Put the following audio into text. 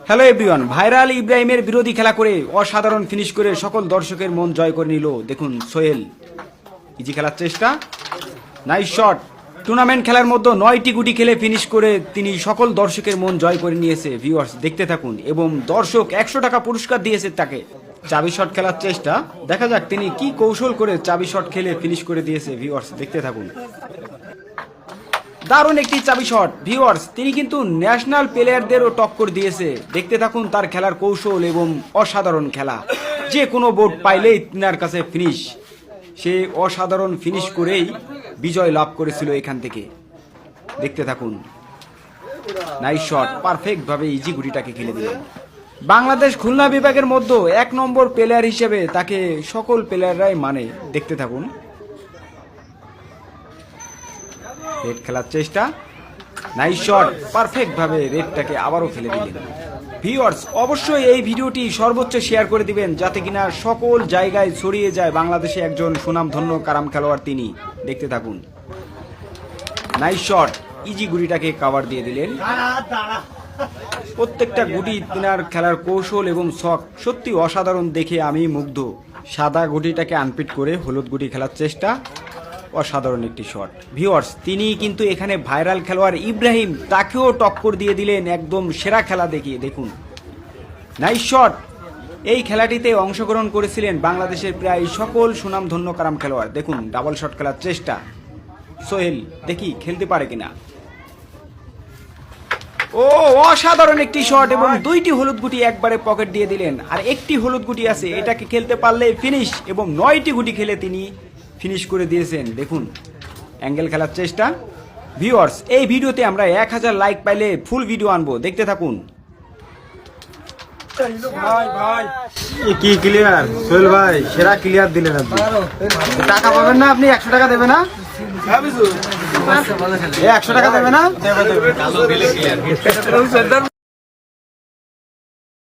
Hello everyone, viral ইব্রাহিমের বিরোধী খেলা করে অসাধারণ ফিনিশ করে সকল দর্শকের মন জয় করে নিল। দেখুন সোহেল, ইজি খেলার চেষ্টা, নাইস শট। টুর্নামেন্ট খেলার মধ্যে 9টি গুটি খেলে ফিনিশ করে তিনি সকল দর্শকের মন জয় করে নিয়েছে। ভিউয়ার্স দেখতে থাকুন, এবং দর্শক 100 টাকা পুরস্কার দিয়েছে তাকে। চাবি শট খেলার চেষ্টা, দেখা যাক তিনি কি কৌশল করে চাবি শট খেলে ফিনিশ করে দিয়েছে। ভিউয়ার্স দেখতে থাকুন, দারুণ একটি চাবি শট। ভিউয়ার্স তিনি কিন্তু ন্যাশনাল প্লেয়ারদেরও টক্কর দিয়েছে। দেখতে থাকুন তার খেলার কৌশল এবং অসাধারণ খেলা। যে কোনো বোর্ড পাইলেই তিনার কাছে ফিনিশ, সে অসাধারণ ফিনিশ করেই বিজয় লাভ করেছিল এখান থেকে। দেখতে থাকুন, নাইস শট, পারফেক্ট ভাবে ইজি গুটিটাকে খেলে দিলেন। বাংলাদেশ খুলনা বিভাগের মধ্যে 1 নম্বর প্লেয়ার হিসেবে তাকে সকল প্লেয়াররাই মানে। দেখতে থাকুন, রেড খেলার চেষ্টা, নাইস শট, পারফেক্ট ভাবে রেডটাকে আবারও খেলে দিলেন। ভিউয়ার্স অবশ্যই এই ভিডিওটি সর্বোচ্চ শেয়ার করে দিবেন, যাতে কিনা সকল জায়গায় ছড়িয়ে যায় বাংলাদেশে একজন সুনামধন্য কারাম খেলোয়াড় তিনি। দেখতে থাকুন, নাইস শট, ইজি গুটিটাকে কভার দিয়ে দিলেন। প্রত্যেকটা গুটি তিনার খেলার কৌশল এবং শখ সত্যি অসাধারণ দেখে আমি মুগ্ধ। সাদা গুটিটাকে আনপিট করে হলুদ গুটি খেলার চেষ্টা, অসাধারণ একটি শট। ভিউয়ার্স তিনি কিন্তু এখানে ভাইরাল খেলোয়াড় ইব্রাহিম, তাকেও টক্কর দিয়ে দিলেন একদম সেরা খেলা দেখিয়ে। দেখুন, নাইস শট। এই খেলাটিতে অংশগ্রহণ করেছিলেন বাংলাদেশের প্রায় সকল সুনামধন্য কারাম খেলোয়াড়। দেখুন ডাবল শট খেলার চেষ্টা, সোহেল দেখি খেলতে পারে কিনা। ও অসাধারণ একটি শট, এবং 2টি হলুদ গুটি একবারে পকেট দিয়ে দিলেন। আর একটি হলুদ গুটি আছে, এটাকে খেলতে পারলে ফিনিশ, এবং 9টি গুটি খেলে তিনি ফিনিশ করে দিয়েছেন। দেখুন অ্যাঙ্গেল খেলার চেষ্টা। ভিউয়ার্স এই ভিডিওতে আমরা 1000 লাইক পাইলে ফুল ভিডিও আনবো, দেখতে থাকুন। কি ক্লিয়ার সোহেল ভাই, সেরা ক্লিয়ার দিলেন আপনি। টাকা পাবেন না আপনি? 100 টাকা দেবে না? 100 টাকা দেবে না?